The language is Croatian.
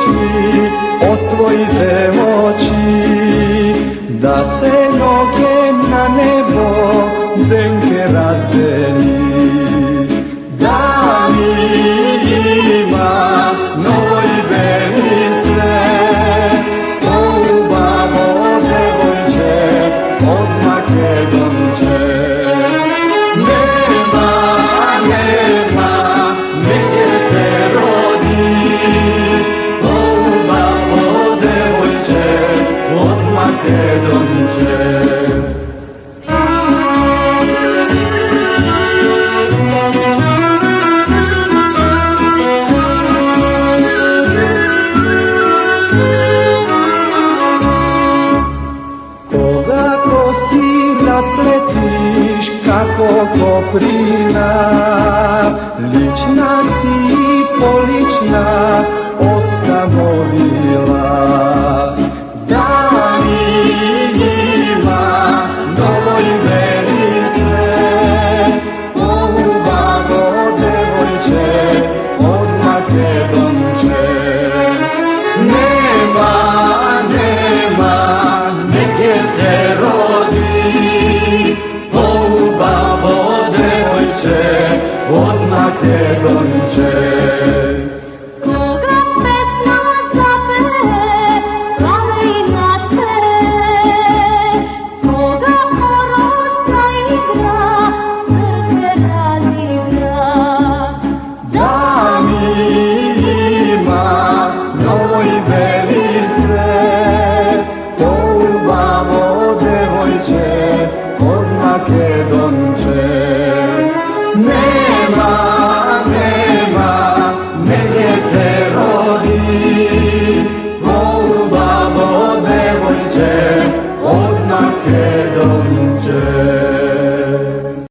oči, otvojite oči, da se noge na nebo denke razdeli. Da mi ima novoj veli sve, poubavo devojče od Makedonče. Nema, negdje se rodi, poubavo devojče od Makedonče. Rapletiš kako koprina, lična si i polična od zamolila. Da mi ima novoj veli sve, poubavo devojče od Makedonče. Nema, negdje se rodi, poubavo devojče od Makedonče. Koga pesma zapere, slavina te, koga moro zaigra, srce razigra. Da mi ima novoj veli sve, poubavo devojče od Makedonče. Nema, negdje se rodi, poubavo devojče od Makedonče.